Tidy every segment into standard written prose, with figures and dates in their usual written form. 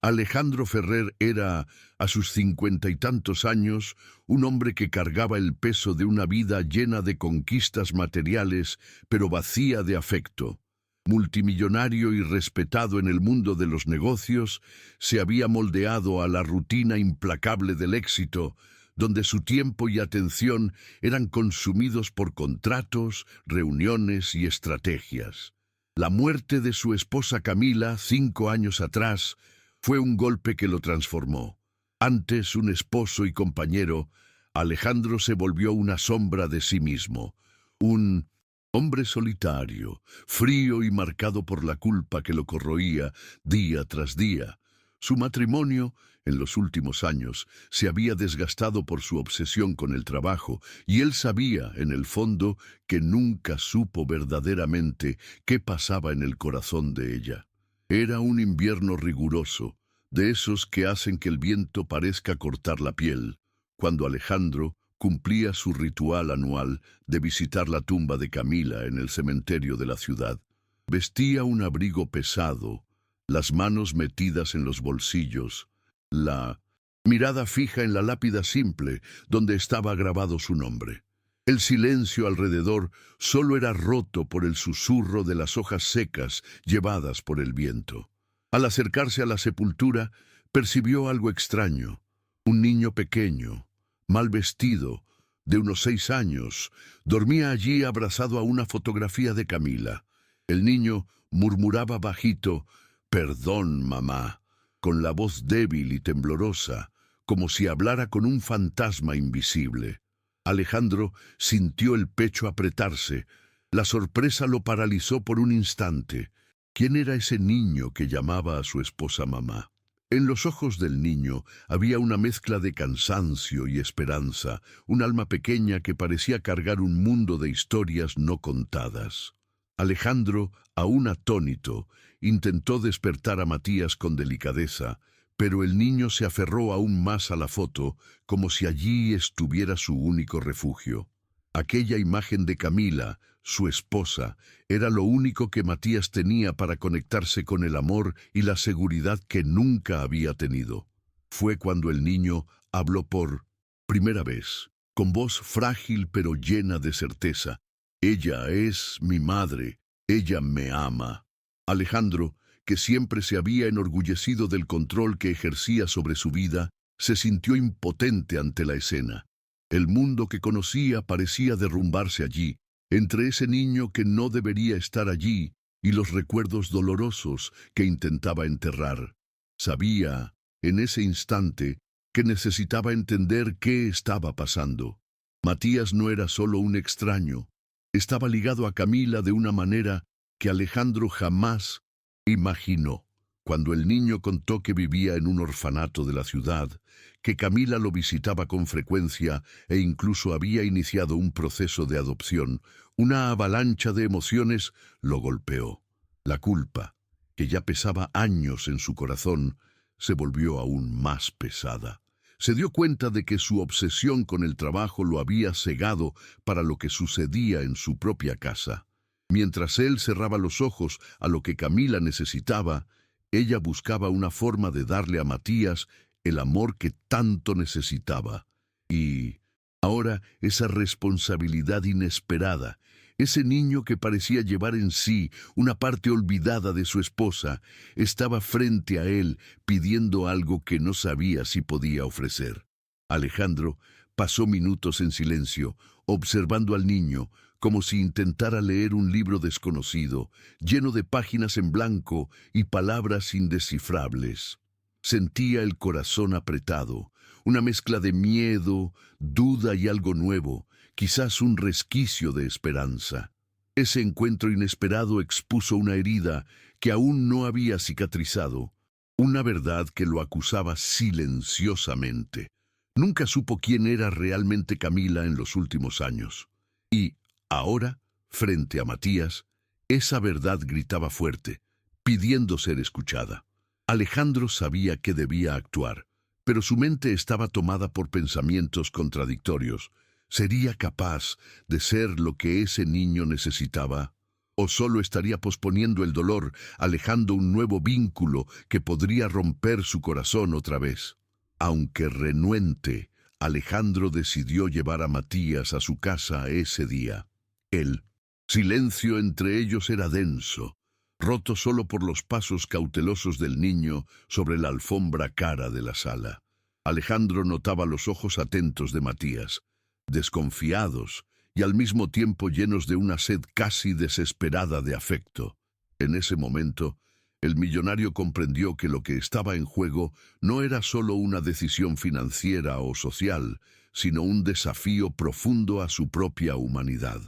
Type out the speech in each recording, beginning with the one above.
Alejandro Ferrer era, a sus 50 y tantos años, un hombre que cargaba el peso de una vida llena de conquistas materiales, pero vacía de afecto. Multimillonario y respetado en el mundo de los negocios, se había moldeado a la rutina implacable del éxito, donde su tiempo y atención eran consumidos por contratos, reuniones y estrategias. La muerte de su esposa Camila, 5 años atrás, fue un golpe que lo transformó. Antes un esposo y compañero, Alejandro se volvió una sombra de sí mismo, un hombre solitario, frío y marcado por la culpa que lo corroía día tras día. Su matrimonio, en los últimos años, se había desgastado por su obsesión con el trabajo, y él sabía, en el fondo, que nunca supo verdaderamente qué pasaba en el corazón de ella. Era un invierno riguroso, de esos que hacen que el viento parezca cortar la piel, cuando Alejandro cumplía su ritual anual de visitar la tumba de Camila en el cementerio de la ciudad. Vestía un abrigo pesado, las manos metidas en los bolsillos, la mirada fija en la lápida simple donde estaba grabado su nombre. El silencio alrededor solo era roto por el susurro de las hojas secas llevadas por el viento. Al acercarse a la sepultura, percibió algo extraño. Un niño pequeño, mal vestido, de unos 6 años, dormía allí abrazado a una fotografía de Camila. El niño murmuraba bajito: «Perdón, mamá», con la voz débil y temblorosa, como si hablara con un fantasma invisible. Alejandro sintió el pecho apretarse. La sorpresa lo paralizó por un instante. ¿Quién era ese niño que llamaba a su esposa mamá? En los ojos del niño había una mezcla de cansancio y esperanza, un alma pequeña que parecía cargar un mundo de historias no contadas. Alejandro, aún atónito, intentó despertar a Matías con delicadeza, pero el niño se aferró aún más a la foto, como si allí estuviera su único refugio. Aquella imagen de Camila, su esposa, era lo único que Matías tenía para conectarse con el amor y la seguridad que nunca había tenido. Fue cuando el niño habló por primera vez, con voz frágil pero llena de certeza. «Ella es mi madre, ella me ama». Alejandro, que siempre se había enorgullecido del control que ejercía sobre su vida, se sintió impotente ante la escena. El mundo que conocía parecía derrumbarse allí, entre ese niño que no debería estar allí y los recuerdos dolorosos que intentaba enterrar. Sabía, en ese instante, que necesitaba entender qué estaba pasando. Matías no era solo un extraño, estaba ligado a Camila de una manera que Alejandro jamás imaginó. Cuando el niño contó que vivía en un orfanato de la ciudad, que Camila lo visitaba con frecuencia e incluso había iniciado un proceso de adopción, una avalancha de emociones lo golpeó. La culpa, que ya pesaba años en su corazón, se volvió aún más pesada. Se dio cuenta de que su obsesión con el trabajo lo había cegado para lo que sucedía en su propia casa. Mientras él cerraba los ojos a lo que Camila necesitaba, ella buscaba una forma de darle a Matías el amor que tanto necesitaba. Y ahora esa responsabilidad inesperada, ese niño que parecía llevar en sí una parte olvidada de su esposa, estaba frente a él pidiendo algo que no sabía si podía ofrecer. Alejandro pasó minutos en silencio, observando al niño, como si intentara leer un libro desconocido, lleno de páginas en blanco y palabras indescifrables. Sentía el corazón apretado, una mezcla de miedo, duda y algo nuevo, quizás un resquicio de esperanza. Ese encuentro inesperado expuso una herida que aún no había cicatrizado, una verdad que lo acusaba silenciosamente. Nunca supo quién era realmente Camila en los últimos años. Y ahora, frente a Matías, esa verdad gritaba fuerte, pidiendo ser escuchada. Alejandro sabía que debía actuar, pero su mente estaba tomada por pensamientos contradictorios. ¿Sería capaz de ser lo que ese niño necesitaba? ¿O solo estaría posponiendo el dolor, alejando un nuevo vínculo que podría romper su corazón otra vez? Aunque renuente, Alejandro decidió llevar a Matías a su casa ese día. El silencio entre ellos era denso, roto solo por los pasos cautelosos del niño sobre la alfombra cara de la sala. Alejandro notaba los ojos atentos de Matías, desconfiados y al mismo tiempo llenos de una sed casi desesperada de afecto. En ese momento, el millonario comprendió que lo que estaba en juego no era solo una decisión financiera o social, sino un desafío profundo a su propia humanidad.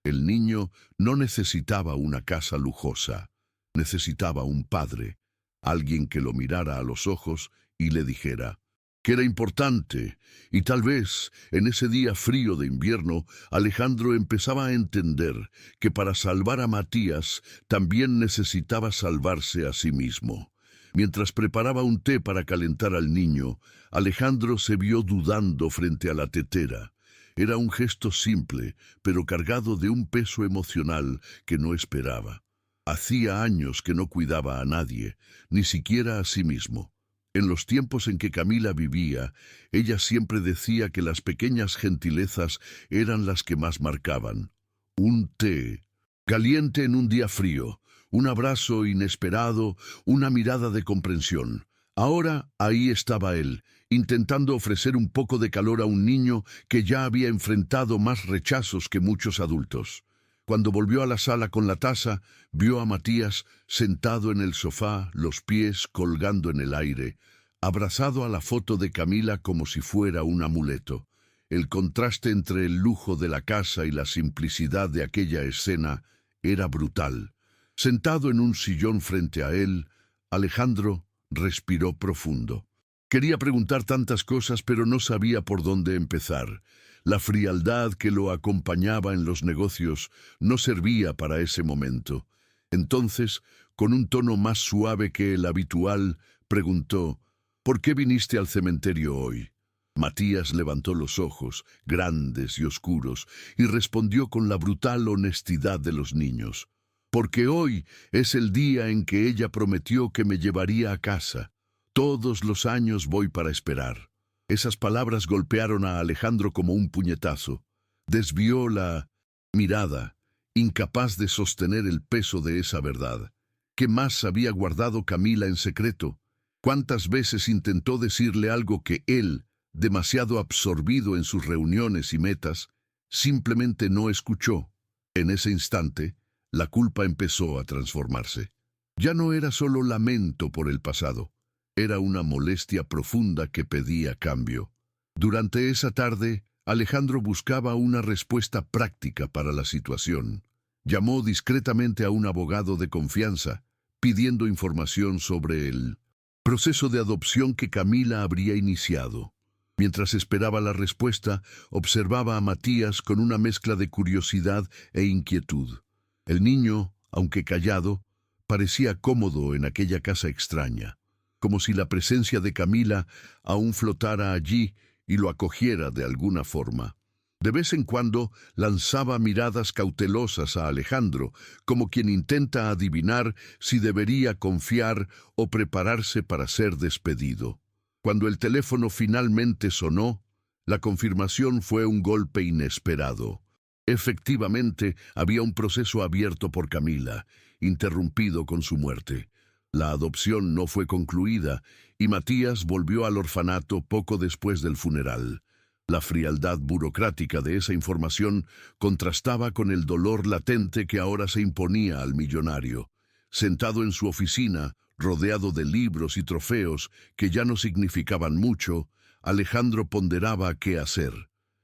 El niño no necesitaba una casa lujosa, necesitaba un padre, alguien que lo mirara a los ojos y le dijera que era importante, y tal vez, en ese día frío de invierno, Alejandro empezaba a entender que para salvar a Matías también necesitaba salvarse a sí mismo. Mientras preparaba un té para calentar al niño, Alejandro se vio dudando frente a la tetera. Era un gesto simple, pero cargado de un peso emocional que no esperaba. Hacía años que no cuidaba a nadie, ni siquiera a sí mismo. En los tiempos en que Camila vivía, ella siempre decía que las pequeñas gentilezas eran las que más marcaban. Un té caliente en un día frío, un abrazo inesperado, una mirada de comprensión. Ahora ahí estaba él, intentando ofrecer un poco de calor a un niño que ya había enfrentado más rechazos que muchos adultos. Cuando volvió a la sala con la taza, vio a Matías sentado en el sofá, los pies colgando en el aire, abrazado a la foto de Camila como si fuera un amuleto. El contraste entre el lujo de la casa y la simplicidad de aquella escena era brutal. Sentado en un sillón frente a él, Alejandro respiró profundo. Quería preguntar tantas cosas, pero no sabía por dónde empezar. La frialdad que lo acompañaba en los negocios no servía para ese momento. Entonces, con un tono más suave que el habitual, preguntó: ¿por qué viniste al cementerio hoy? Matías levantó los ojos, grandes y oscuros, y respondió con la brutal honestidad de los niños: porque hoy es el día en que ella prometió que me llevaría a casa. Todos los años voy para esperar. Esas palabras golpearon a Alejandro como un puñetazo. Desvió la mirada, incapaz de sostener el peso de esa verdad. ¿Qué más había guardado Camila en secreto? ¿Cuántas veces intentó decirle algo que él, demasiado absorbido en sus reuniones y metas, simplemente no escuchó? En ese instante, la culpa empezó a transformarse. Ya no era solo lamento por el pasado. Era una molestia profunda que pedía cambio. Durante esa tarde, Alejandro buscaba una respuesta práctica para la situación. Llamó discretamente a un abogado de confianza, pidiendo información sobre el proceso de adopción que Camila habría iniciado. Mientras esperaba la respuesta, observaba a Matías con una mezcla de curiosidad e inquietud. El niño, aunque callado, parecía cómodo en aquella casa extraña, como si la presencia de Camila aún flotara allí y lo acogiera de alguna forma. De vez en cuando lanzaba miradas cautelosas a Alejandro, como quien intenta adivinar si debería confiar o prepararse para ser despedido. Cuando el teléfono finalmente sonó, la confirmación fue un golpe inesperado. Efectivamente, había un proceso abierto por Camila, interrumpido con su muerte. La adopción no fue concluida y Matías volvió al orfanato poco después del funeral. La frialdad burocrática de esa información contrastaba con el dolor latente que ahora se imponía al millonario. Sentado en su oficina, rodeado de libros y trofeos que ya no significaban mucho, Alejandro ponderaba qué hacer.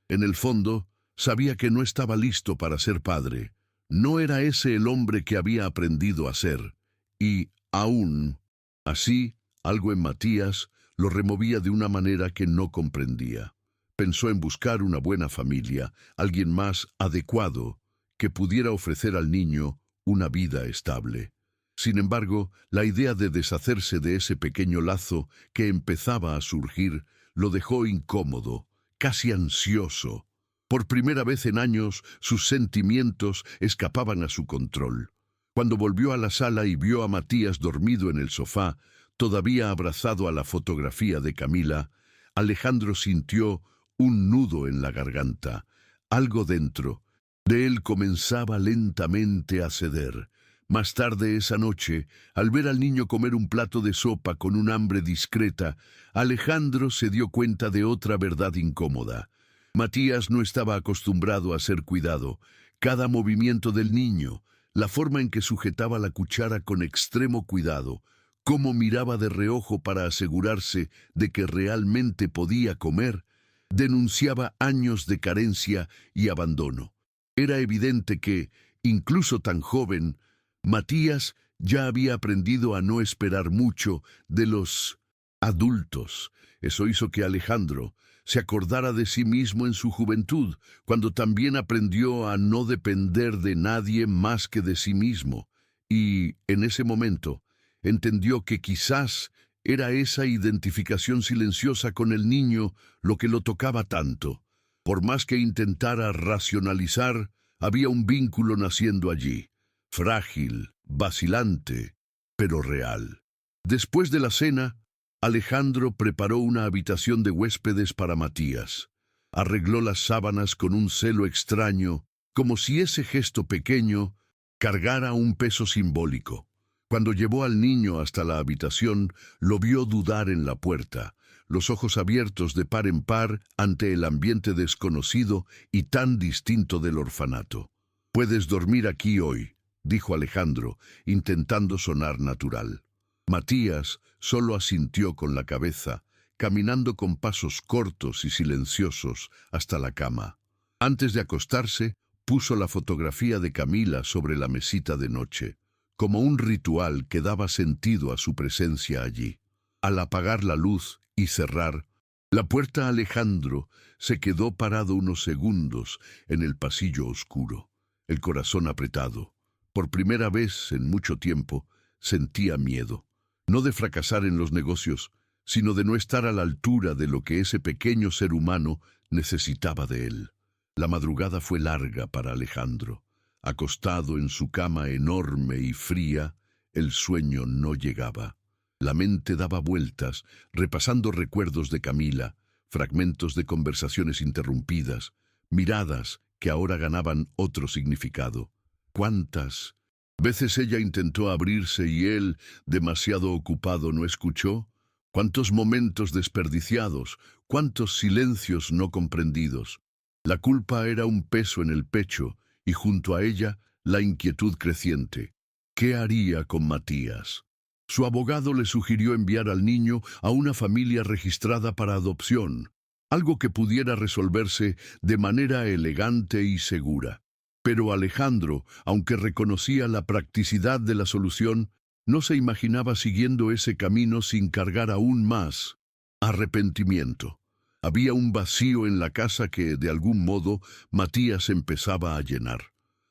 En el fondo, sabía que no estaba listo para ser padre. No era ese el hombre que había aprendido a ser. Y, aún así, algo en Matías lo removía de una manera que no comprendía. Pensó en buscar una buena familia, alguien más adecuado, que pudiera ofrecer al niño una vida estable. Sin embargo, la idea de deshacerse de ese pequeño lazo que empezaba a surgir lo dejó incómodo, casi ansioso. Por primera vez en años, sus sentimientos escapaban a su control. Cuando volvió a la sala y vio a Matías dormido en el sofá, todavía abrazado a la fotografía de Camila, Alejandro sintió un nudo en la garganta. Algo dentro de él comenzaba lentamente a ceder. Más tarde esa noche, al ver al niño comer un plato de sopa con un hambre discreta, Alejandro se dio cuenta de otra verdad incómoda. Matías no estaba acostumbrado a ser cuidado. Cada movimiento del niño, la forma en que sujetaba la cuchara con extremo cuidado, cómo miraba de reojo para asegurarse de que realmente podía comer, denunciaba años de carencia y abandono. Era evidente que, incluso tan joven, Matías ya había aprendido a no esperar mucho de los adultos. Eso hizo que Alejandro se acordara de sí mismo en su juventud, cuando también aprendió a no depender de nadie más que de sí mismo. Y, en ese momento, entendió que quizás era esa identificación silenciosa con el niño lo que lo tocaba tanto. Por más que intentara racionalizar, había un vínculo naciendo allí, frágil, vacilante, pero real. Después de la cena, Alejandro preparó una habitación de huéspedes para Matías. Arregló las sábanas con un celo extraño, como si ese gesto pequeño cargara un peso simbólico. Cuando llevó al niño hasta la habitación, lo vio dudar en la puerta, los ojos abiertos de par en par ante el ambiente desconocido y tan distinto del orfanato. «Puedes dormir aquí hoy», dijo Alejandro, intentando sonar natural. Matías solo asintió con la cabeza, caminando con pasos cortos y silenciosos hasta la cama. Antes de acostarse, puso la fotografía de Camila sobre la mesita de noche, como un ritual que daba sentido a su presencia allí. Al apagar la luz y cerrar la puerta, Alejandro se quedó parado unos segundos en el pasillo oscuro, el corazón apretado. Por primera vez en mucho tiempo sentía miedo, no de fracasar en los negocios, sino de no estar a la altura de lo que ese pequeño ser humano necesitaba de él. La madrugada fue larga para Alejandro. Acostado en su cama enorme y fría, el sueño no llegaba. La mente daba vueltas, repasando recuerdos de Camila, fragmentos de conversaciones interrumpidas, miradas que ahora ganaban otro significado. ¿Cuántas veces ella intentó abrirse y él, demasiado ocupado, no escuchó? ¿Cuántos momentos desperdiciados? ¿Cuántos silencios no comprendidos? La culpa era un peso en el pecho y junto a ella la inquietud creciente. ¿Qué haría con Matías? Su abogado le sugirió enviar al niño a una familia registrada para adopción, algo que pudiera resolverse de manera elegante y segura. Pero Alejandro, aunque reconocía la practicidad de la solución, no se imaginaba siguiendo ese camino sin cargar aún más arrepentimiento. Había un vacío en la casa que, de algún modo, Matías empezaba a llenar.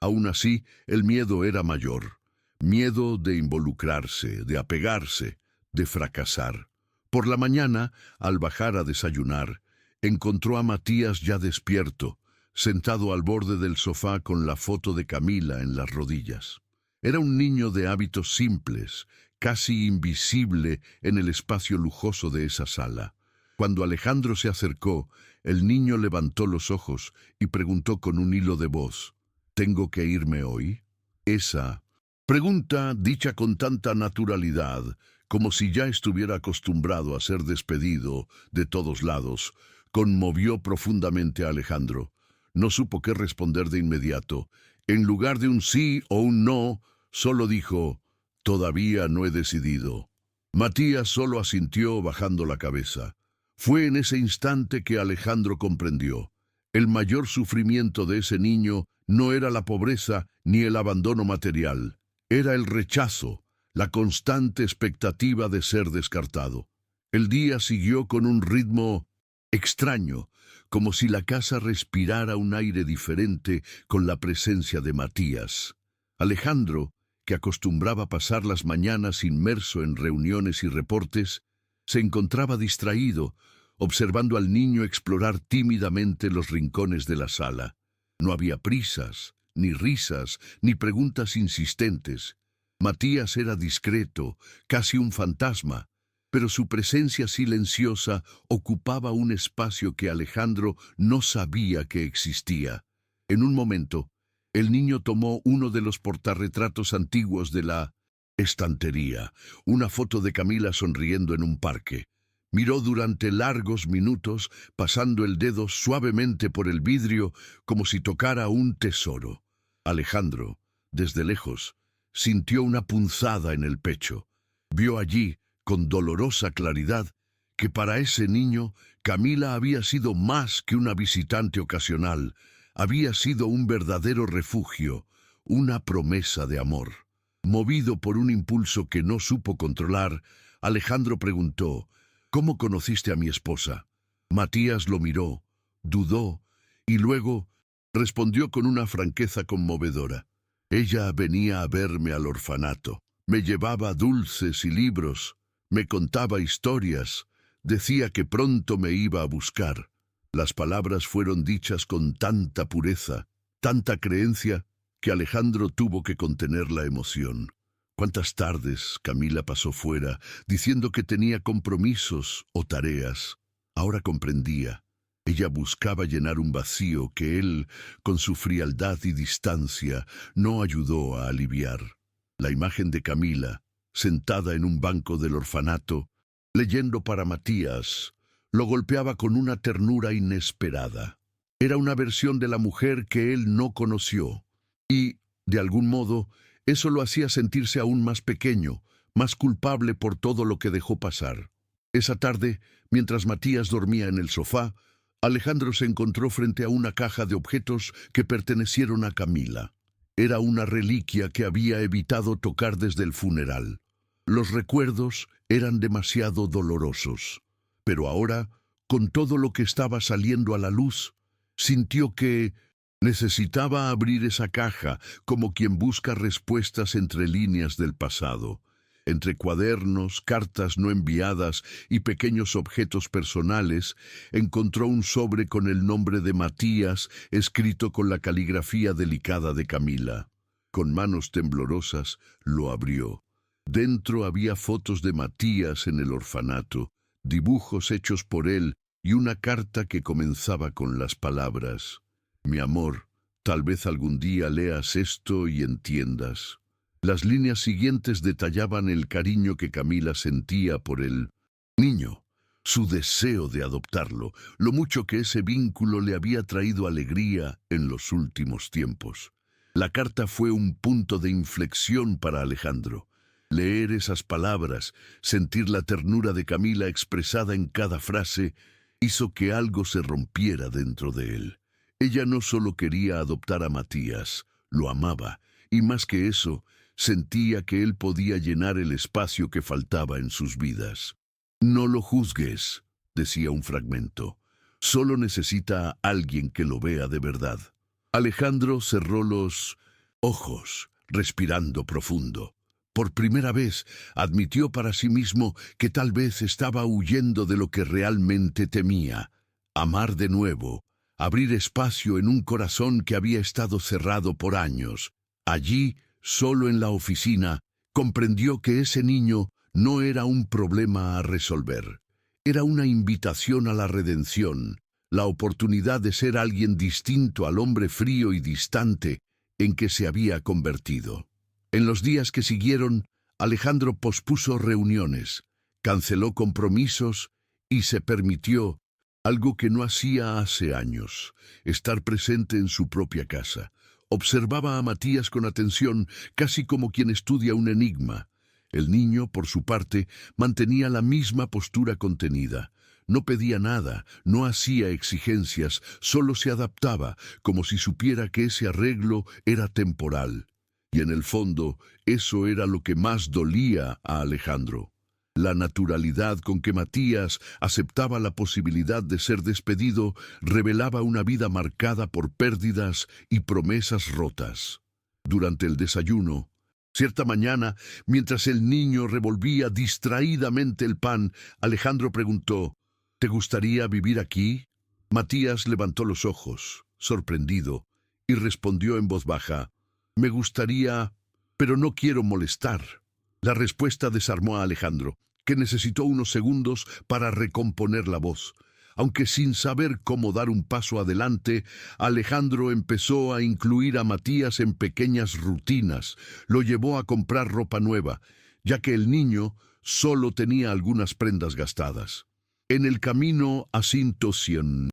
Aún así, el miedo era mayor. Miedo de involucrarse, de apegarse, de fracasar. Por la mañana, al bajar a desayunar, encontró a Matías ya despierto, sentado al borde del sofá con la foto de Camila en las rodillas. Era un niño de hábitos simples, casi invisible en el espacio lujoso de esa sala. Cuando Alejandro se acercó, el niño levantó los ojos y preguntó con un hilo de voz: «¿Tengo que irme hoy?». Esa pregunta, dicha con tanta naturalidad, como si ya estuviera acostumbrado a ser despedido de todos lados, conmovió profundamente a Alejandro. No supo qué responder de inmediato. En lugar de un sí o un no, solo dijo: «Todavía no he decidido». Matías solo asintió bajando la cabeza. Fue en ese instante que Alejandro comprendió. El mayor sufrimiento de ese niño no era la pobreza ni el abandono material. Era el rechazo, la constante expectativa de ser descartado. El día siguió con un ritmo extraño, como si la casa respirara un aire diferente con la presencia de Matías. Alejandro, que acostumbraba pasar las mañanas inmerso en reuniones y reportes, se encontraba distraído, observando al niño explorar tímidamente los rincones de la sala. No había prisas, ni risas, ni preguntas insistentes. Matías era discreto, casi un fantasma, pero su presencia silenciosa ocupaba un espacio que Alejandro no sabía que existía. En un momento, el niño tomó uno de los portarretratos antiguos de la estantería, una foto de Camila sonriendo en un parque. Miró durante largos minutos, pasando el dedo suavemente por el vidrio como si tocara un tesoro. Alejandro, desde lejos, sintió una punzada en el pecho. Vio allí, con dolorosa claridad, que para ese niño Camila había sido más que una visitante ocasional, había sido un verdadero refugio, una promesa de amor. Movido por un impulso que no supo controlar, Alejandro preguntó: «¿Cómo conociste a mi esposa?». Matías lo miró, dudó, y luego respondió con una franqueza conmovedora: «Ella venía a verme al orfanato, me llevaba dulces y libros, me contaba historias, decía que pronto me iba a buscar». Las palabras fueron dichas con tanta pureza, tanta creencia, que Alejandro tuvo que contener la emoción. ¿Cuántas tardes Camila pasó fuera, diciendo que tenía compromisos o tareas? Ahora comprendía. Ella buscaba llenar un vacío que él, con su frialdad y distancia, no ayudó a aliviar. La imagen de Camila, sentada en un banco del orfanato, leyendo para Matías, lo golpeaba con una ternura inesperada. Era una versión de la mujer que él no conoció, y, de algún modo, eso lo hacía sentirse aún más pequeño, más culpable por todo lo que dejó pasar. Esa tarde, mientras Matías dormía en el sofá, Alejandro se encontró frente a una caja de objetos que pertenecieron a Camila. Era una reliquia que había evitado tocar desde el funeral. Los recuerdos eran demasiado dolorosos. Pero ahora, con todo lo que estaba saliendo a la luz, sintió que necesitaba abrir esa caja como quien busca respuestas entre líneas del pasado. Entre cuadernos, cartas no enviadas y pequeños objetos personales, encontró un sobre con el nombre de Matías escrito con la caligrafía delicada de Camila. Con manos temblorosas lo abrió. Dentro había fotos de Matías en el orfanato, dibujos hechos por él y una carta que comenzaba con las palabras: «Mi amor, tal vez algún día leas esto y entiendas». Las líneas siguientes detallaban el cariño que Camila sentía por el niño, su deseo de adoptarlo, lo mucho que ese vínculo le había traído alegría en los últimos tiempos. La carta fue un punto de inflexión para Alejandro. Leer esas palabras, sentir la ternura de Camila expresada en cada frase, hizo que algo se rompiera dentro de él. Ella no solo quería adoptar a Matías, lo amaba, y más que eso, sentía que él podía llenar el espacio que faltaba en sus vidas. «No lo juzgues», decía un fragmento. «Solo necesita a alguien que lo vea de verdad». Alejandro cerró los ojos, respirando profundo. Por primera vez, admitió para sí mismo que tal vez estaba huyendo de lo que realmente temía: amar de nuevo, abrir espacio en un corazón que había estado cerrado por años. Allí, solo en la oficina, comprendió que ese niño no era un problema a resolver. Era una invitación a la redención, la oportunidad de ser alguien distinto al hombre frío y distante en que se había convertido. En los días que siguieron, Alejandro pospuso reuniones, canceló compromisos y se permitió algo que no hacía hace años: estar presente en su propia casa. Observaba a Matías con atención, casi como quien estudia un enigma. El niño, por su parte, mantenía la misma postura contenida. No pedía nada, no hacía exigencias, solo se adaptaba, como si supiera que ese arreglo era temporal. Y en el fondo, eso era lo que más dolía a Alejandro. La naturalidad con que Matías aceptaba la posibilidad de ser despedido revelaba una vida marcada por pérdidas y promesas rotas. Durante el desayuno, cierta mañana, mientras el niño revolvía distraídamente el pan, Alejandro preguntó: «¿Te gustaría vivir aquí?». Matías levantó los ojos, sorprendido, y respondió en voz baja: «Me gustaría, pero no quiero molestar». La respuesta desarmó a Alejandro, que necesitó unos segundos para recomponer la voz. Aunque sin saber cómo dar un paso adelante, Alejandro empezó a incluir a Matías en pequeñas rutinas. Lo llevó a comprar ropa nueva, ya que el niño solo tenía algunas prendas gastadas. En el camino a Sintosion,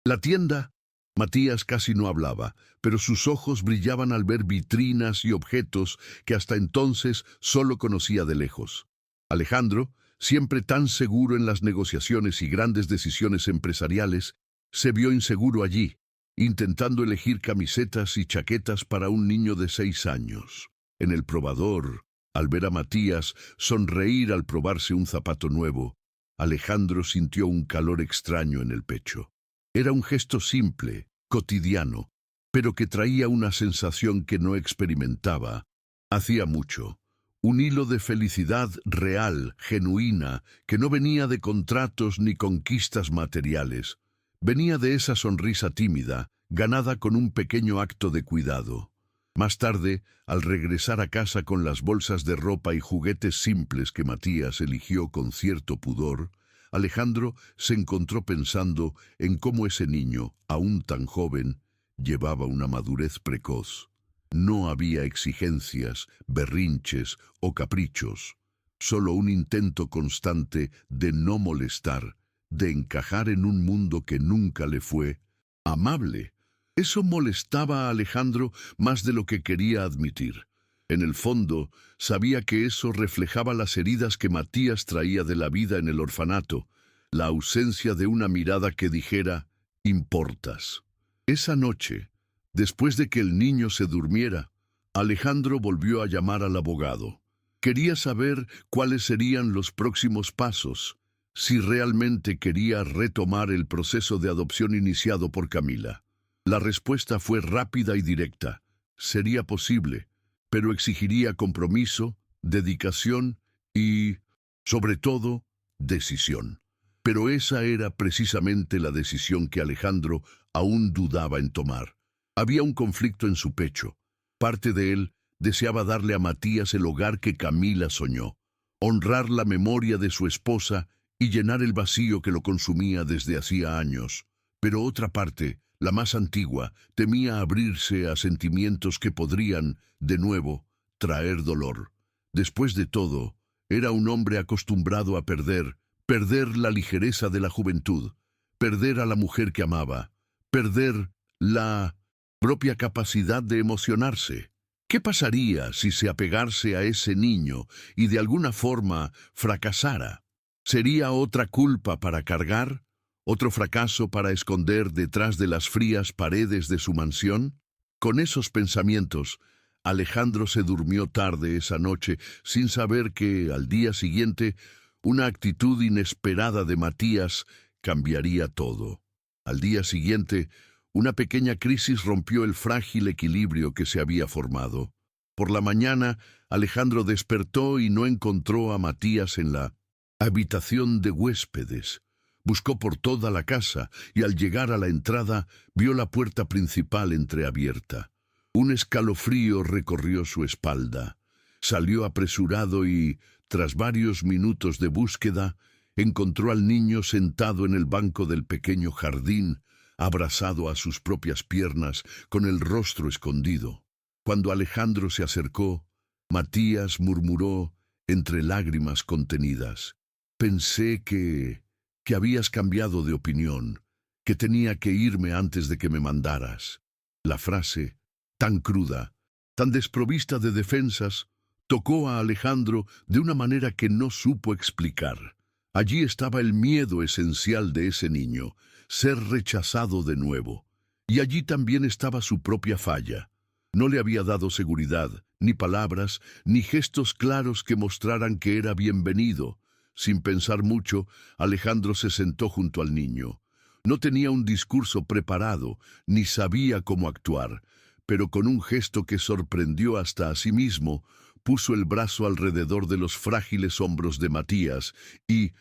la tienda, Matías casi no hablaba, pero sus ojos brillaban al ver vitrinas y objetos que hasta entonces solo conocía de lejos. Alejandro, siempre tan seguro en las negociaciones y grandes decisiones empresariales, se vio inseguro allí, intentando elegir camisetas y chaquetas para un niño de 6 años. En el probador, al ver a Matías sonreír al probarse un zapato nuevo, Alejandro sintió un calor extraño en el pecho. Era un gesto simple, cotidiano, pero que traía una sensación que no experimentaba hacía mucho. Un hilo de felicidad real, genuina, que no venía de contratos ni conquistas materiales. Venía de esa sonrisa tímida, ganada con un pequeño acto de cuidado. Más tarde, al regresar a casa con las bolsas de ropa y juguetes simples que Matías eligió con cierto pudor, Alejandro se encontró pensando en cómo ese niño, aún tan joven, llevaba una madurez precoz. No había exigencias, berrinches o caprichos, solo un intento constante de no molestar, de encajar en un mundo que nunca le fue amable. Eso molestaba a Alejandro más de lo que quería admitir. En el fondo, sabía que eso reflejaba las heridas que Matías traía de la vida en el orfanato, la ausencia de una mirada que dijera: «importas». Esa noche, después de que el niño se durmiera, Alejandro volvió a llamar al abogado. Quería saber cuáles serían los próximos pasos, si realmente quería retomar el proceso de adopción iniciado por Camila. La respuesta fue rápida y directa. Sería posible, pero exigiría compromiso, dedicación y, sobre todo, decisión. Pero esa era precisamente la decisión que Alejandro aún dudaba en tomar. Había un conflicto en su pecho. Parte de él deseaba darle a Matías el hogar que Camila soñó, honrar la memoria de su esposa y llenar el vacío que lo consumía desde hacía años. Pero otra parte, la más antigua, temía abrirse a sentimientos que podrían, de nuevo, traer dolor. Después de todo, era un hombre acostumbrado a perder la ligereza de la juventud, perder a la mujer que amaba, perder la propia capacidad de emocionarse. ¿Qué pasaría si se apegase a ese niño y de alguna forma fracasara? ¿Sería otra culpa para cargar? ¿Otro fracaso para esconder detrás de las frías paredes de su mansión? Con esos pensamientos, Alejandro se durmió tarde esa noche sin saber que, al día siguiente, una actitud inesperada de Matías cambiaría todo. Al día siguiente, una pequeña crisis rompió el frágil equilibrio que se había formado. Por la mañana, Alejandro despertó y no encontró a Matías en la habitación de huéspedes. Buscó por toda la casa y al llegar a la entrada vio la puerta principal entreabierta. Un escalofrío recorrió su espalda. Salió apresurado y, tras varios minutos de búsqueda, encontró al niño sentado en el banco del pequeño jardín, abrazado a sus propias piernas, con el rostro escondido. Cuando Alejandro se acercó, Matías murmuró entre lágrimas contenidas: «Pensé que habías cambiado de opinión, que tenía que irme antes de que me mandaras». La frase, tan cruda, tan desprovista de defensas, tocó a Alejandro de una manera que no supo explicar. Allí estaba el miedo esencial de ese niño, ser rechazado de nuevo. Y allí también estaba su propia falla. No le había dado seguridad, ni palabras, ni gestos claros que mostraran que era bienvenido. Sin pensar mucho, Alejandro se sentó junto al niño. No tenía un discurso preparado, ni sabía cómo actuar, pero con un gesto que sorprendió hasta a sí mismo, puso el brazo alrededor de los frágiles hombros de Matías y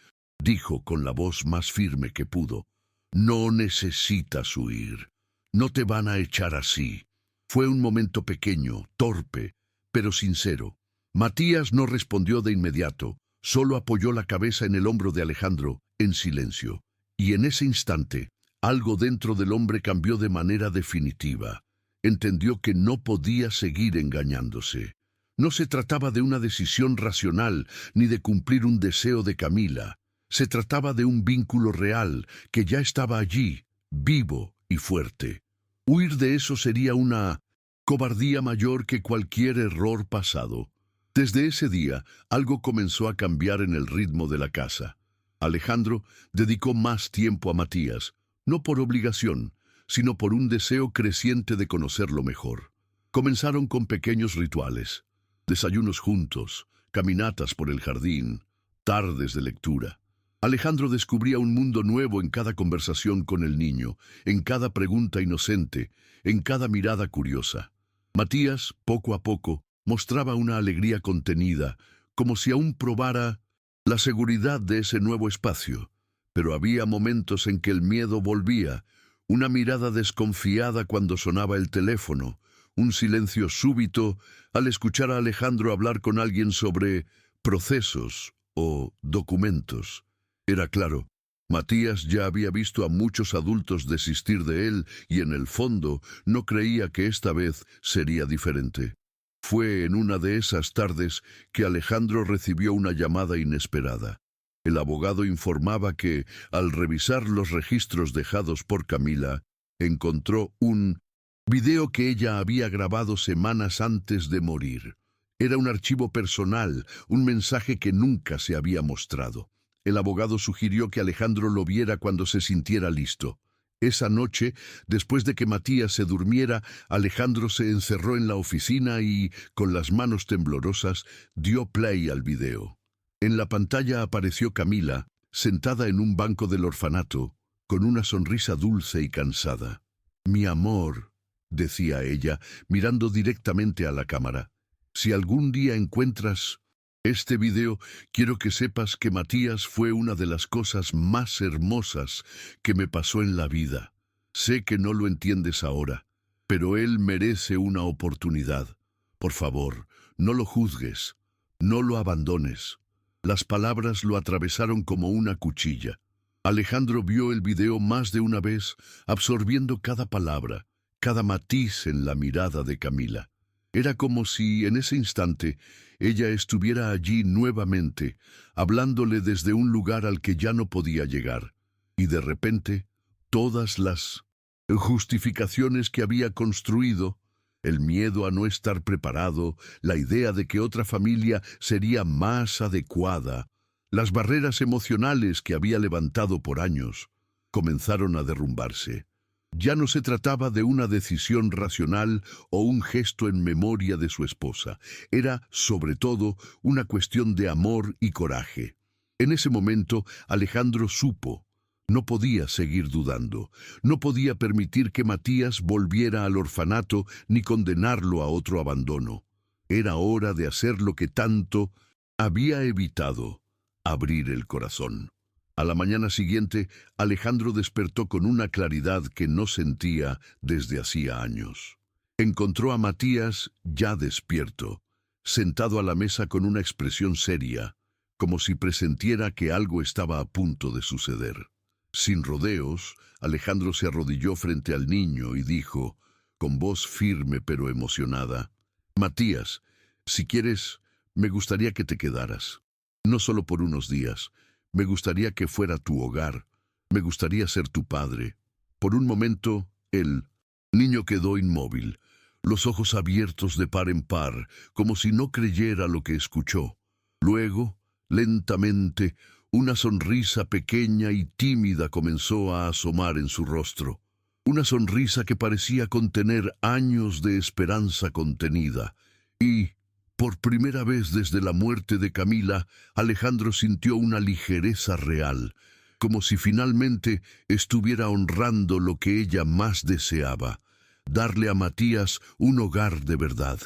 dijo con la voz más firme que pudo: «No necesitas huir. No te van a echar así. Fue un momento pequeño, torpe, pero sincero. Matías no respondió de inmediato, solo apoyó la cabeza en el hombro de Alejandro, en silencio. Y en ese instante, algo dentro del hombre cambió de manera definitiva. Entendió que no podía seguir engañándose. No se trataba de una decisión racional, ni de cumplir un deseo de Camila. Se trataba de un vínculo real, que ya estaba allí, vivo y fuerte. Huir de eso sería una cobardía mayor que cualquier error pasado. Desde ese día, algo comenzó a cambiar en el ritmo de la casa. Alejandro dedicó más tiempo a Matías, no por obligación, sino por un deseo creciente de conocerlo mejor. Comenzaron con pequeños rituales, desayunos juntos, caminatas por el jardín, tardes de lectura. Alejandro descubría un mundo nuevo en cada conversación con el niño, en cada pregunta inocente, en cada mirada curiosa. Matías, poco a poco, mostraba una alegría contenida, como si aún probara la seguridad de ese nuevo espacio. Pero había momentos en que el miedo volvía, una mirada desconfiada cuando sonaba el teléfono, un silencio súbito al escuchar a Alejandro hablar con alguien sobre procesos o documentos. Era claro, Matías ya había visto a muchos adultos desistir de él y en el fondo no creía que esta vez sería diferente. Fue en una de esas tardes que Alejandro recibió una llamada inesperada. El abogado informaba que, al revisar los registros dejados por Camila, encontró un video que ella había grabado semanas antes de morir. Era un archivo personal, un mensaje que nunca se había mostrado. El abogado sugirió que Alejandro lo viera cuando se sintiera listo. Esa noche, después de que Matías se durmiera, Alejandro se encerró en la oficina y, con las manos temblorosas, dio play al video. En la pantalla apareció Camila, sentada en un banco del orfanato, con una sonrisa dulce y cansada. «Mi amor», decía ella, mirando directamente a la cámara, «si algún día encuentras este video, quiero que sepas que Matías fue una de las cosas más hermosas que me pasó en la vida. Sé que no lo entiendes ahora, pero él merece una oportunidad. Por favor, no lo juzgues, no lo abandones». Las palabras lo atravesaron como una cuchilla. Alejandro vio el video más de una vez, absorbiendo cada palabra, cada matiz en la mirada de Camila. Era como si, en ese instante, ella estuviera allí nuevamente, hablándole desde un lugar al que ya no podía llegar. Y de repente, todas las justificaciones que había construido, el miedo a no estar preparado, la idea de que otra familia sería más adecuada, las barreras emocionales que había levantado por años, comenzaron a derrumbarse. Ya no se trataba de una decisión racional o un gesto en memoria de su esposa. Era, sobre todo, una cuestión de amor y coraje. En ese momento, Alejandro supo. No podía seguir dudando. No podía permitir que Matías volviera al orfanato ni condenarlo a otro abandono. Era hora de hacer lo que tanto había evitado: abrir el corazón. A la mañana siguiente, Alejandro despertó con una claridad que no sentía desde hacía años. Encontró a Matías ya despierto, sentado a la mesa con una expresión seria, como si presentiera que algo estaba a punto de suceder. Sin rodeos, Alejandro se arrodilló frente al niño y dijo, con voz firme pero emocionada: «Matías, si quieres, me gustaría que te quedaras. No solo por unos días. Me gustaría que fuera tu hogar. Me gustaría ser tu padre». Por un momento, el niño quedó inmóvil, los ojos abiertos de par en par, como si no creyera lo que escuchó. Luego, lentamente, una sonrisa pequeña y tímida comenzó a asomar en su rostro. Una sonrisa que parecía contener años de esperanza contenida. Y, por primera vez desde la muerte de Camila, Alejandro sintió una ligereza real, como si finalmente estuviera honrando lo que ella más deseaba: darle a Matías un hogar de verdad.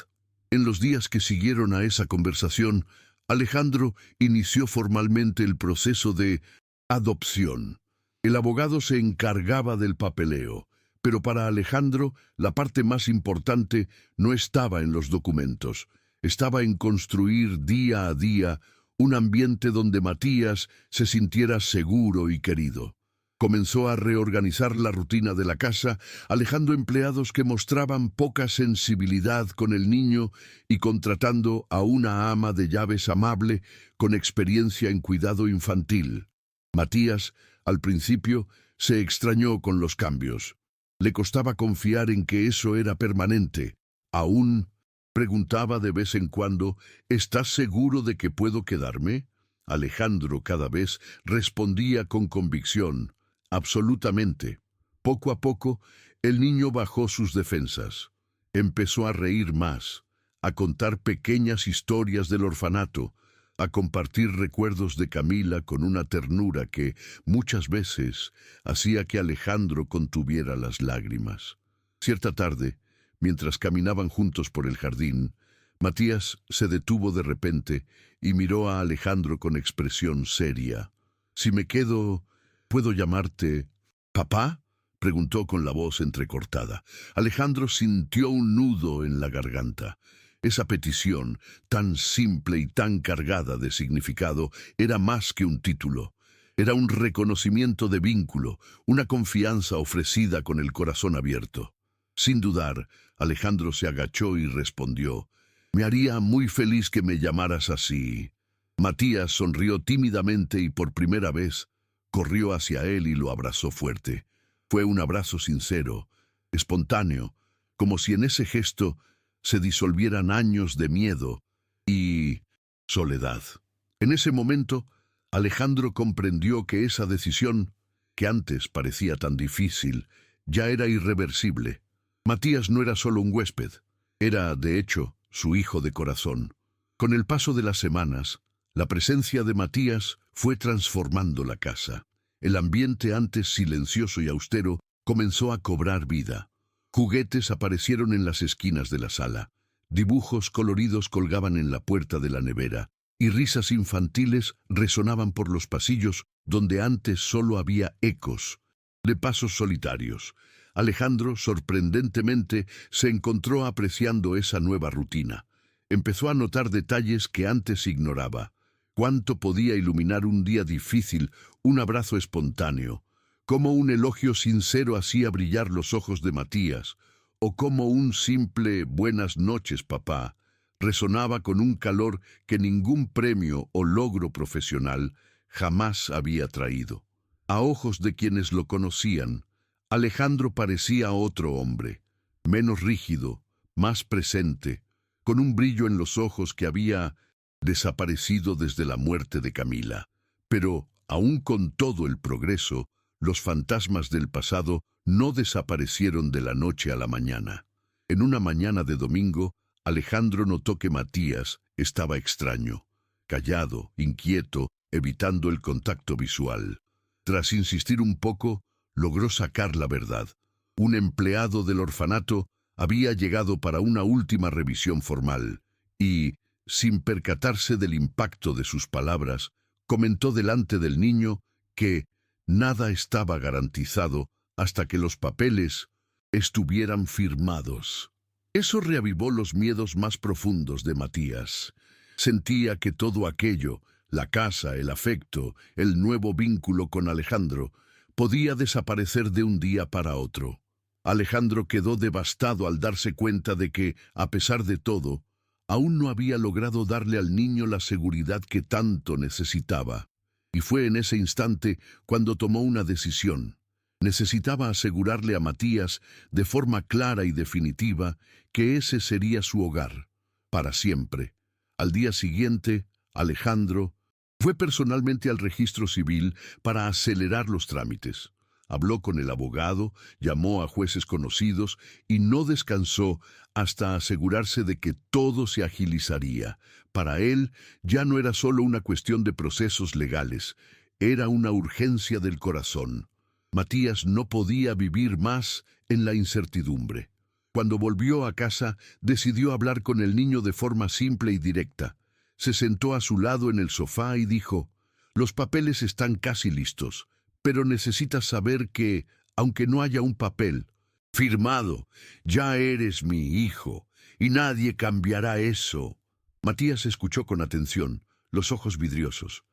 En los días que siguieron a esa conversación, Alejandro inició formalmente el proceso de adopción. El abogado se encargaba del papeleo, Pero para Alejandro, la parte más importante no estaba en los documentos, estaba en construir día a día un ambiente donde Matías se sintiera seguro y querido. Comenzó a reorganizar la rutina de la casa, alejando empleados que mostraban poca sensibilidad con el niño y contratando a una ama de llaves amable con experiencia en cuidado infantil. Matías, al principio, se extrañó con los cambios. Le costaba confiar en que eso era permanente. Aún preguntaba de vez en cuando, ¿estás seguro de que puedo quedarme? Alejandro cada vez respondía con convicción, absolutamente. Poco a poco, el niño bajó sus defensas. Empezó a reír más, a contar pequeñas historias del orfanato, a compartir recuerdos de Camila con una ternura que, muchas veces, hacía que Alejandro contuviera las lágrimas. Cierta tarde, mientras caminaban juntos por el jardín, Matías se detuvo de repente y miró a Alejandro con expresión seria. «Si me quedo, ¿puedo llamarte papá?», preguntó con la voz entrecortada. Alejandro sintió un nudo en la garganta. Esa petición, tan simple y tan cargada de significado, era más que un título. Era un reconocimiento de vínculo, una confianza ofrecida con el corazón abierto. Sin dudar, Alejandro se agachó y respondió, «Me haría muy feliz que me llamaras así». Matías sonrió tímidamente y por primera vez corrió hacia él y lo abrazó fuerte. Fue un abrazo sincero, espontáneo, como si en ese gesto se disolvieran años de miedo y soledad. En ese momento, Alejandro comprendió que esa decisión, que antes parecía tan difícil, ya era irreversible. Matías no era solo un huésped, era, de hecho, su hijo de corazón. Con el paso de las semanas, la presencia de Matías fue transformando la casa. El ambiente antes silencioso y austero comenzó a cobrar vida. Juguetes aparecieron en las esquinas de la sala, dibujos coloridos colgaban en la puerta de la nevera, y risas infantiles resonaban por los pasillos donde antes solo había ecos de pasos solitarios. Alejandro, sorprendentemente, se encontró apreciando esa nueva rutina. Empezó a notar detalles que antes ignoraba. Cuánto podía iluminar un día difícil, un abrazo espontáneo, cómo un elogio sincero hacía brillar los ojos de Matías, o cómo un simple «buenas noches, papá» resonaba con un calor que ningún premio o logro profesional jamás había traído. A ojos de quienes lo conocían, Alejandro parecía otro hombre, menos rígido, más presente, con un brillo en los ojos que había desaparecido desde la muerte de Camila. Pero, aun con todo el progreso, los fantasmas del pasado no desaparecieron de la noche a la mañana. En una mañana de domingo, Alejandro notó que Matías estaba extraño, callado, inquieto, evitando el contacto visual. Tras insistir un poco, logró sacar la verdad. Un empleado del orfanato había llegado para una última revisión formal y, sin percatarse del impacto de sus palabras, comentó delante del niño que nada estaba garantizado hasta que los papeles estuvieran firmados. Eso reavivó los miedos más profundos de Matías. Sentía que todo aquello, la casa, el afecto, el nuevo vínculo con Alejandro, podía desaparecer de un día para otro. Alejandro quedó devastado al darse cuenta de que, a pesar de todo, aún no había logrado darle al niño la seguridad que tanto necesitaba. Y fue en ese instante cuando tomó una decisión. Necesitaba asegurarle a Matías, de forma clara y definitiva, que ese sería su hogar, para siempre. Al día siguiente, Alejandro fue personalmente al registro civil para acelerar los trámites. Habló con el abogado, llamó a jueces conocidos y no descansó hasta asegurarse de que todo se agilizaría. Para él ya no era solo una cuestión de procesos legales, era una urgencia del corazón. Matías no podía vivir más en la incertidumbre. Cuando volvió a casa, decidió hablar con el niño de forma simple y directa. Se sentó a su lado en el sofá y dijo, «Los papeles están casi listos, pero necesitas saber que, aunque no haya un papel, Firmado, ya eres mi hijo, y nadie cambiará eso. Matías escuchó con atención, los ojos vidriosos.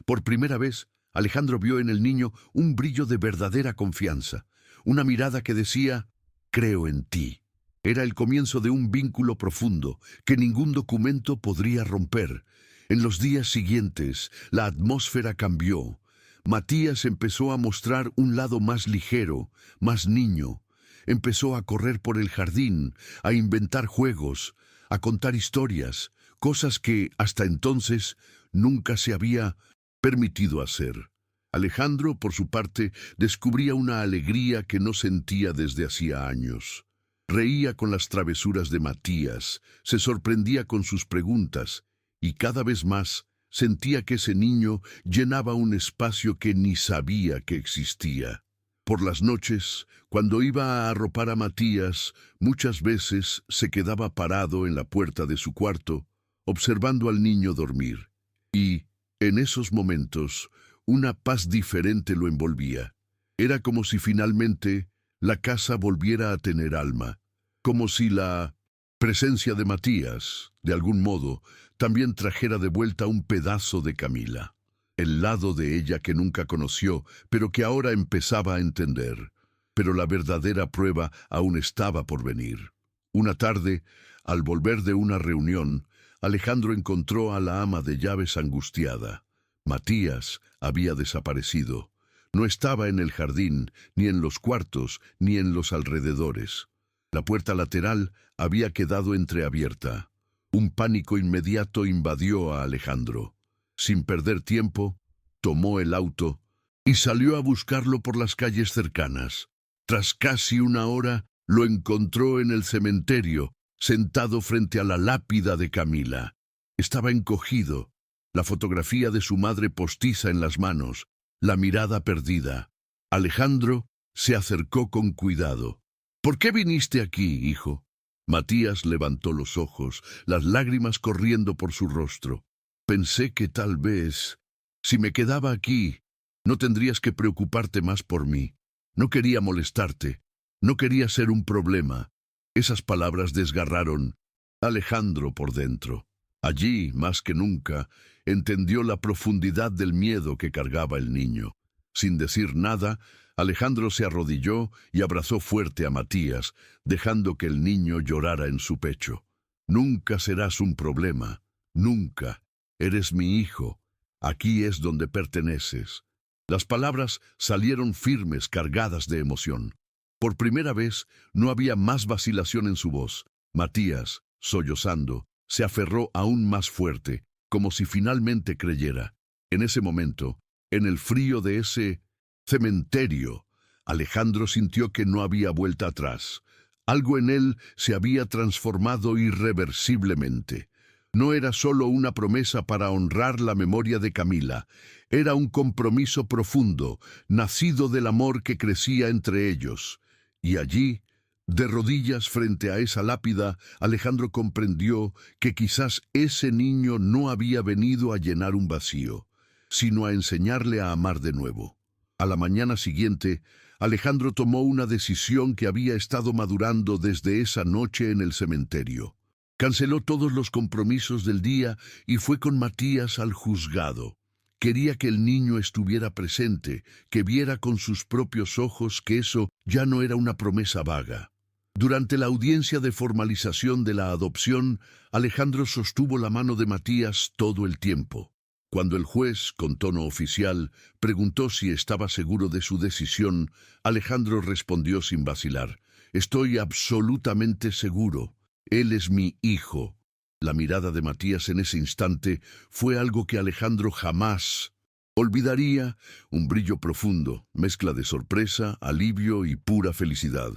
Por primera vez, Alejandro vio en el niño un brillo de verdadera confianza, una mirada que decía, creo en ti. Era el comienzo de un vínculo profundo que ningún documento podría romper. En los días siguientes, la atmósfera cambió. Matías empezó a mostrar un lado más ligero, más niño. Empezó a correr por el jardín, a inventar juegos, a contar historias, cosas que, hasta entonces, nunca se había permitido hacer. Alejandro, por su parte, descubría una alegría que no sentía desde hacía años. Reía con las travesuras de Matías, se sorprendía con sus preguntas, y cada vez más sentía que ese niño llenaba un espacio que ni sabía que existía. Por las noches, cuando iba a arropar a Matías, muchas veces se quedaba parado en la puerta de su cuarto, observando al niño dormir. Y, en esos momentos, una paz diferente lo envolvía. Era como si finalmente la casa volviera a tener alma, como si la presencia de Matías, de algún modo, también trajera de vuelta un pedazo de Camila, el lado de ella que nunca conoció, pero que ahora empezaba a entender. Pero la verdadera prueba aún estaba por venir. Una tarde, al volver de una reunión, Alejandro encontró a la ama de llaves angustiada. Matías había desaparecido. No estaba en el jardín, ni en los cuartos, ni en los alrededores. La puerta lateral había quedado entreabierta. Un pánico inmediato invadió a Alejandro. Sin perder tiempo, tomó el auto y salió a buscarlo por las calles cercanas. Tras casi una hora, lo encontró en el cementerio, sentado frente a la lápida de Camila. Estaba encogido, la fotografía de su madre postiza en las manos, la mirada perdida. Alejandro se acercó con cuidado. ¿Por qué viniste aquí, hijo? Matías levantó los ojos, las lágrimas corriendo por su rostro. Pensé que tal vez, si me quedaba aquí, no tendrías que preocuparte más por mí. No quería molestarte, no quería ser un problema. Esas palabras desgarraron a Alejandro por dentro. Allí, más que nunca, entendió la profundidad del miedo que cargaba el niño. Sin decir nada, Alejandro se arrodilló y abrazó fuerte a Matías, dejando que el niño llorara en su pecho. Nunca serás un problema, nunca. Eres mi hijo. Aquí es donde perteneces. Las palabras salieron firmes, cargadas de emoción. Por primera vez, no había más vacilación en su voz. Matías, sollozando, se aferró aún más fuerte, como si finalmente creyera. En ese momento, en el frío de ese cementerio, Alejandro sintió que no había vuelta atrás. Algo en él se había transformado irreversiblemente. No era solo una promesa para honrar la memoria de Camila, era un compromiso profundo, nacido del amor que crecía entre ellos. Y allí, de rodillas frente a esa lápida, Alejandro comprendió que quizás ese niño no había venido a llenar un vacío, sino a enseñarle a amar de nuevo. A la mañana siguiente, Alejandro tomó una decisión que había estado madurando desde esa noche en el cementerio. Canceló todos los compromisos del día y fue con Matías al juzgado. Quería que el niño estuviera presente, que viera con sus propios ojos que eso ya no era una promesa vaga. Durante la audiencia de formalización de la adopción, Alejandro sostuvo la mano de Matías todo el tiempo. Cuando el juez, con tono oficial, preguntó si estaba seguro de su decisión, Alejandro respondió sin vacilar: «Estoy absolutamente seguro. Él es mi hijo». La mirada de Matías en ese instante fue algo que Alejandro jamás olvidaría, un brillo profundo, mezcla de sorpresa, alivio y pura felicidad.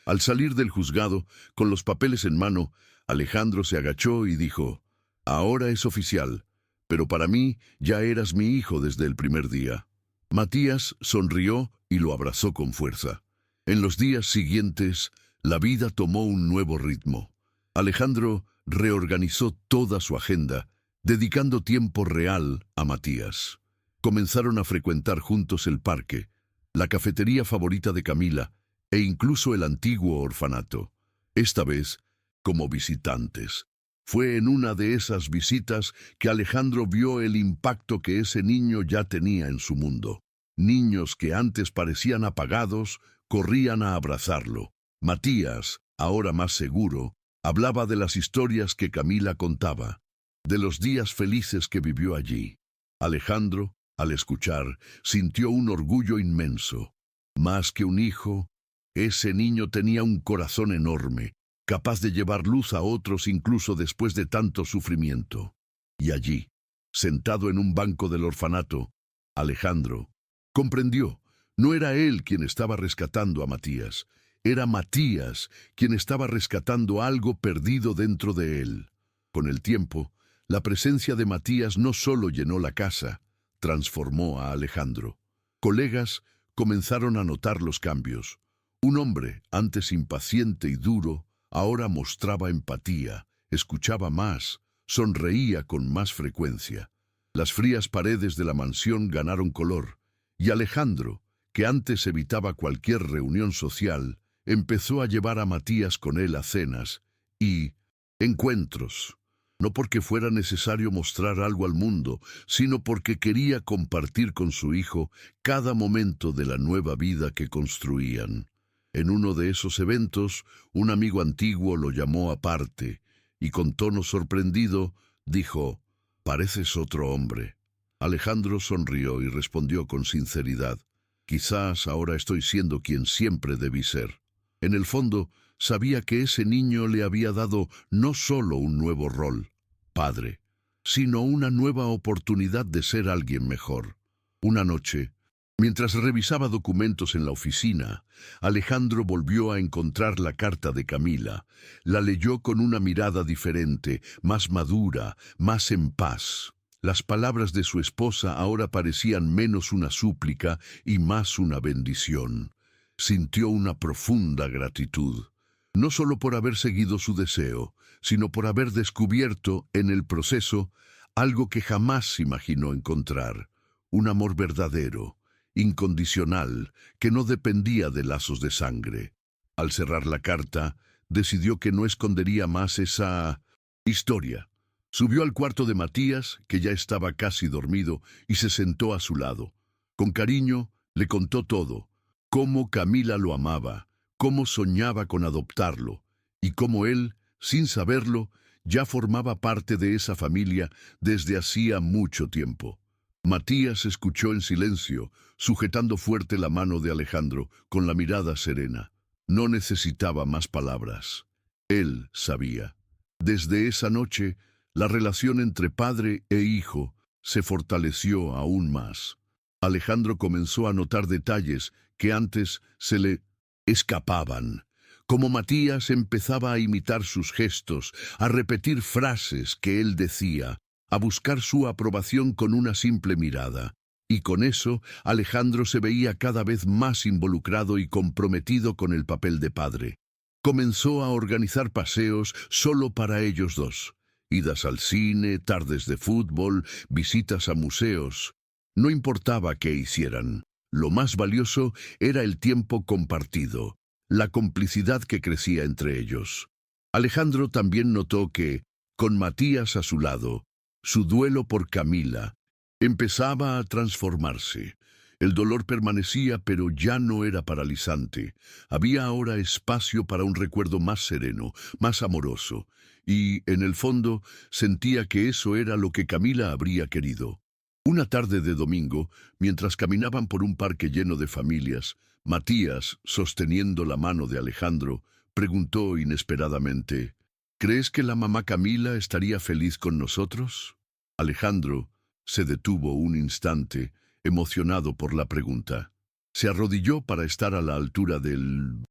Al salir del juzgado, con los papeles en mano, Alejandro se agachó y dijo: «Ahora es oficial, pero para mí ya eras mi hijo desde el primer día». Matías sonrió y lo abrazó con fuerza. En los días siguientes, la vida tomó un nuevo ritmo. Alejandro reorganizó toda su agenda, dedicando tiempo real a Matías. Comenzaron a frecuentar juntos el parque, la cafetería favorita de Camila, e incluso el antiguo orfanato, esta vez como visitantes. Fue en una de esas visitas que Alejandro vio el impacto que ese niño ya tenía en su mundo. Niños que antes parecían apagados, corrían a abrazarlo. Matías, ahora más seguro, hablaba de las historias que Camila contaba, de los días felices que vivió allí. Alejandro, al escuchar, sintió un orgullo inmenso. Más que un hijo, ese niño tenía un corazón enorme, capaz de llevar luz a otros incluso después de tanto sufrimiento. Y allí, sentado en un banco del orfanato, Alejandro comprendió, no era él quien estaba rescatando a Matías, era Matías quien estaba rescatando algo perdido dentro de él. Con el tiempo, la presencia de Matías no solo llenó la casa, transformó a Alejandro. Colegas comenzaron a notar los cambios. Un hombre, antes impaciente y duro, ahora mostraba empatía, escuchaba más, sonreía con más frecuencia. Las frías paredes de la mansión ganaron color, y Alejandro, que antes evitaba cualquier reunión social, empezó a llevar a Matías con él a cenas y encuentros. No porque fuera necesario mostrar algo al mundo, sino porque quería compartir con su hijo cada momento de la nueva vida que construían. En uno de esos eventos, un amigo antiguo lo llamó aparte y con tono sorprendido dijo: «Pareces otro hombre». Alejandro sonrió y respondió con sinceridad: «Quizás ahora estoy siendo quien siempre debí ser». En el fondo, sabía que ese niño le había dado no solo un nuevo rol, padre, sino una nueva oportunidad de ser alguien mejor. Una noche, mientras revisaba documentos en la oficina, Alejandro volvió a encontrar la carta de Camila. La leyó con una mirada diferente, más madura, más en paz. Las palabras de su esposa ahora parecían menos una súplica y más una bendición. Sintió una profunda gratitud, no solo por haber seguido su deseo, sino por haber descubierto, en el proceso, algo que jamás imaginó encontrar: un amor verdadero, incondicional, que no dependía de lazos de sangre. Al cerrar la carta, decidió que no escondería más esa historia. Subió al cuarto de Matías, que ya estaba casi dormido, y se sentó a su lado. Con cariño, le contó todo: cómo Camila lo amaba, cómo soñaba con adoptarlo, y cómo él, sin saberlo, ya formaba parte de esa familia desde hacía mucho tiempo. Matías escuchó en silencio, sujetando fuerte la mano de Alejandro, con la mirada serena. No necesitaba más palabras. Él sabía. Desde esa noche, la relación entre padre e hijo se fortaleció aún más. Alejandro comenzó a notar detalles que antes se le escapaban. Como Matías empezaba a imitar sus gestos, a repetir frases que él decía, a buscar su aprobación con una simple mirada. Y con eso, Alejandro se veía cada vez más involucrado y comprometido con el papel de padre. Comenzó a organizar paseos solo para ellos dos. Idas al cine, tardes de fútbol, visitas a museos. No importaba qué hicieran. Lo más valioso era el tiempo compartido, la complicidad que crecía entre ellos. Alejandro también notó que, con Matías a su lado, su duelo por Camila empezaba a transformarse. El dolor permanecía, pero ya no era paralizante. Había ahora espacio para un recuerdo más sereno, más amoroso, y, en el fondo, sentía que eso era lo que Camila habría querido. Una tarde de domingo, mientras caminaban por un parque lleno de familias, Matías, sosteniendo la mano de Alejandro, preguntó inesperadamente: «¿Crees que la mamá Camila estaría feliz con nosotros?». Alejandro se detuvo un instante, emocionado por la pregunta. Se arrodilló para estar a la altura del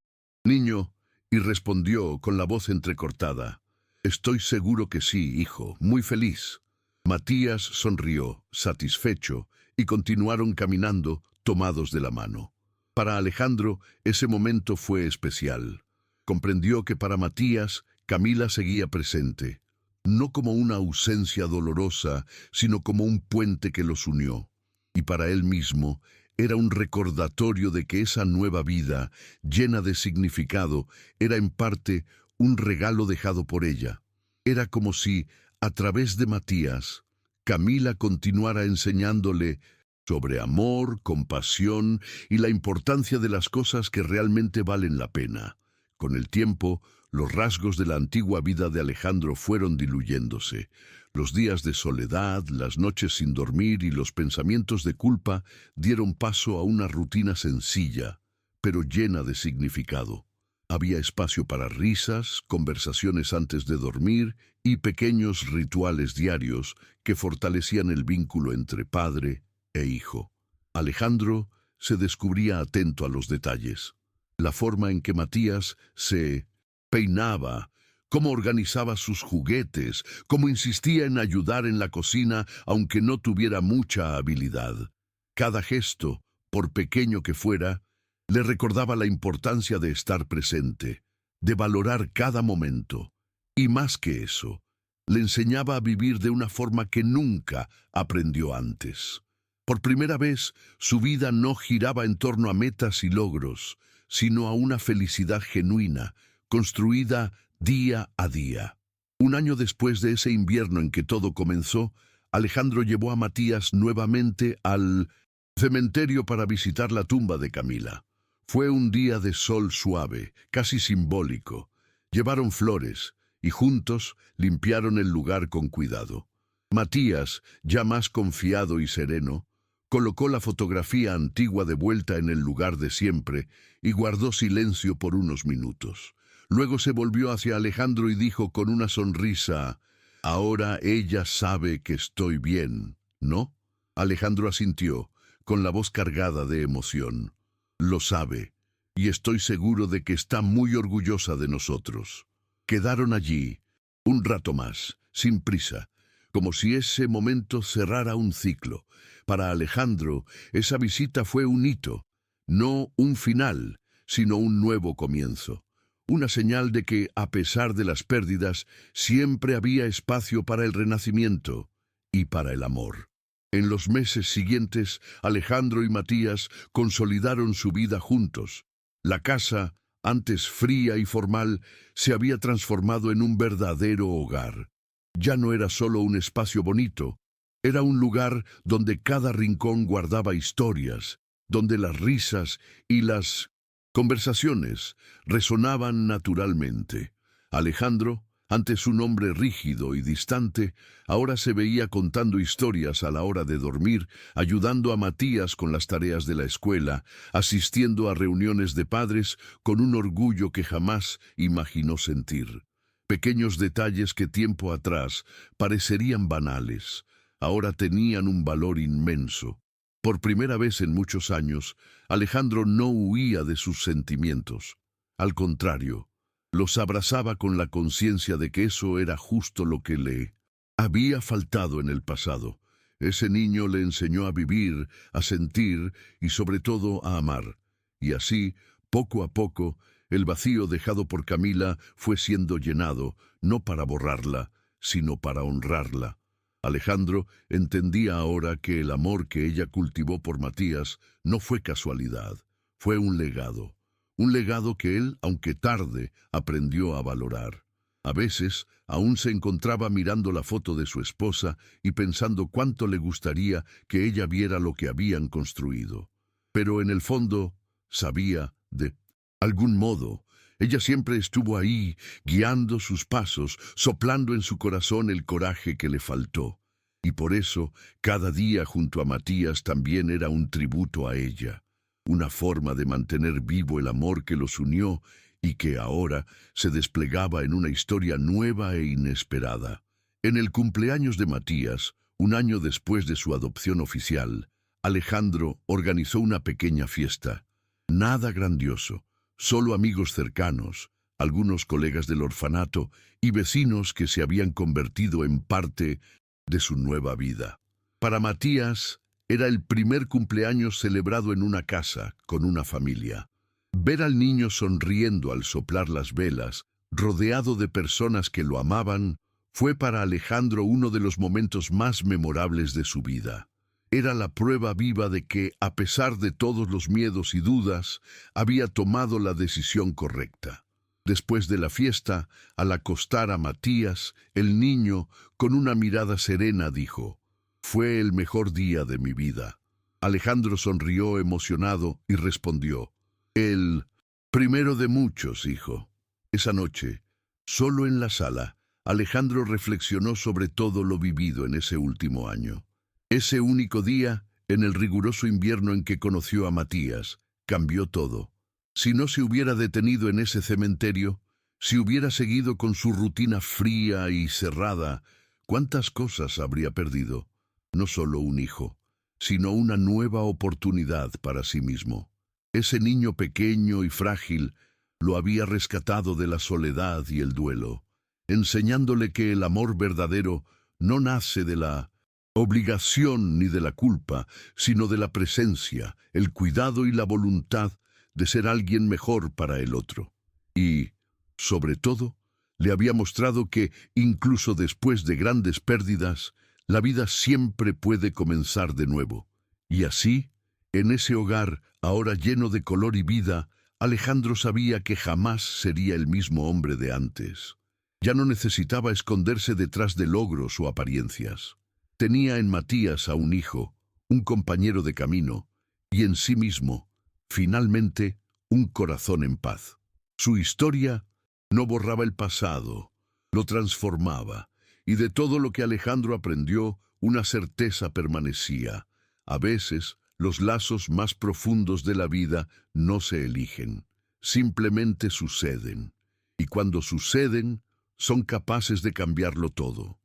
niño y respondió con la voz entrecortada: «Estoy seguro que sí, hijo, muy feliz». Matías sonrió, satisfecho, y continuaron caminando, tomados de la mano. Para Alejandro, ese momento fue especial. Comprendió que para Matías, Camila seguía presente, no como una ausencia dolorosa, sino como un puente que los unió. Y para él mismo, Era un recordatorio de que esa nueva vida, llena de significado, era en parte un regalo dejado por ella. Era como si, a través de Matías, Camila continuara enseñándole sobre amor, compasión y la importancia de las cosas que realmente valen la pena. Con el tiempo, los rasgos de la antigua vida de Alejandro fueron diluyéndose. Los días de soledad, las noches sin dormir y los pensamientos de culpa dieron paso a una rutina sencilla, pero llena de significado. Había espacio para risas, conversaciones antes de dormir y pequeños rituales diarios que fortalecían el vínculo entre padre e hijo. Alejandro se descubría atento a los detalles. La forma en que Matías se peinaba, cómo organizaba sus juguetes, cómo insistía en ayudar en la cocina aunque no tuviera mucha habilidad. Cada gesto, por pequeño que fuera, le recordaba la importancia de estar presente, de valorar cada momento. Y más que eso, le enseñaba a vivir de una forma que nunca aprendió antes. Por primera vez, su vida no giraba en torno a metas y logros, sino a una felicidad genuina, construida día a día. Un año después de ese invierno en que todo comenzó, Alejandro llevó a Matías nuevamente al cementerio para visitar la tumba de Camila. Fue un día de sol suave, casi simbólico. Llevaron flores y juntos limpiaron el lugar con cuidado. Matías, ya más confiado y sereno, colocó la fotografía antigua de vuelta en el lugar de siempre y guardó silencio por unos minutos. Luego se volvió hacia Alejandro y dijo con una sonrisa: «Ahora ella sabe que estoy bien, ¿no?». Alejandro asintió, con la voz cargada de emoción. «Lo sabe, y estoy seguro de que está muy orgullosa de nosotros». Quedaron allí, un rato más, sin prisa, como si ese momento cerrara un ciclo. Para Alejandro, esa visita fue un hito, no un final, sino un nuevo comienzo. Una señal de que, a pesar de las pérdidas, siempre había espacio para el renacimiento y para el amor. En los meses siguientes, Alejandro y Matías consolidaron su vida juntos. La casa, antes fría y formal, se había transformado en un verdadero hogar. Ya no era solo un espacio bonito, era un lugar donde cada rincón guardaba historias, donde las risas y las conversaciones resonaban naturalmente. Alejandro, antes un hombre rígido y distante, ahora se veía contando historias a la hora de dormir, ayudando a Matías con las tareas de la escuela, asistiendo a reuniones de padres con un orgullo que jamás imaginó sentir. Pequeños detalles que tiempo atrás parecerían banales, ahora tenían un valor inmenso. Por primera vez en muchos años, Alejandro no huía de sus sentimientos. Al contrario, los abrazaba con la conciencia de que eso era justo lo que le había faltado en el pasado. Ese niño le enseñó a vivir, a sentir y sobre todo a amar. Y así, poco a poco, el vacío dejado por Camila fue siendo llenado, no para borrarla, sino para honrarla. Alejandro entendía ahora que el amor que ella cultivó por Matías no fue casualidad, fue un legado que él, aunque tarde, aprendió a valorar. A veces, aún se encontraba mirando la foto de su esposa y pensando cuánto le gustaría que ella viera lo que habían construido. Pero en el fondo, sabía, de algún modo, ella siempre estuvo ahí, guiando sus pasos, soplando en su corazón el coraje que le faltó. Y por eso, cada día junto a Matías también era un tributo a ella, una forma de mantener vivo el amor que los unió y que ahora se desplegaba en una historia nueva e inesperada. En el cumpleaños de Matías, un año después de su adopción oficial, Alejandro organizó una pequeña fiesta. Nada grandioso, solo amigos cercanos, algunos colegas del orfanato y vecinos que se habían convertido en parte de su nueva vida. Para Matías, era el primer cumpleaños celebrado en una casa, con una familia. Ver al niño sonriendo al soplar las velas, rodeado de personas que lo amaban, fue para Alejandro uno de los momentos más memorables de su vida. Era la prueba viva de que, a pesar de todos los miedos y dudas, había tomado la decisión correcta. Después de la fiesta, al acostar a Matías, el niño, con una mirada serena, dijo: «Fue el mejor día de mi vida». Alejandro sonrió emocionado y respondió: «El primero de muchos, hijo». Esa noche, solo en la sala, Alejandro reflexionó sobre todo lo vivido en ese último año. Ese único día, en el riguroso invierno en que conoció a Matías, cambió todo. Si no se hubiera detenido en ese cementerio, si hubiera seguido con su rutina fría y cerrada, ¿cuántas cosas habría perdido? No solo un hijo, sino una nueva oportunidad para sí mismo. Ese niño pequeño y frágil lo había rescatado de la soledad y el duelo, enseñándole que el amor verdadero no nace de la obligación ni de la culpa, sino de la presencia, el cuidado y la voluntad de ser alguien mejor para el otro. Y, sobre todo, le había mostrado que, incluso después de grandes pérdidas, la vida siempre puede comenzar de nuevo. Y así, en ese hogar, ahora lleno de color y vida, Alejandro sabía que jamás sería el mismo hombre de antes. Ya no necesitaba esconderse detrás de logros o apariencias. Tenía en Matías a un hijo, un compañero de camino, y en sí mismo, finalmente, un corazón en paz. Su historia no borraba el pasado, lo transformaba, y de todo lo que Alejandro aprendió, una certeza permanecía. A veces, los lazos más profundos de la vida no se eligen, simplemente suceden. Y cuando suceden, son capaces de cambiarlo todo.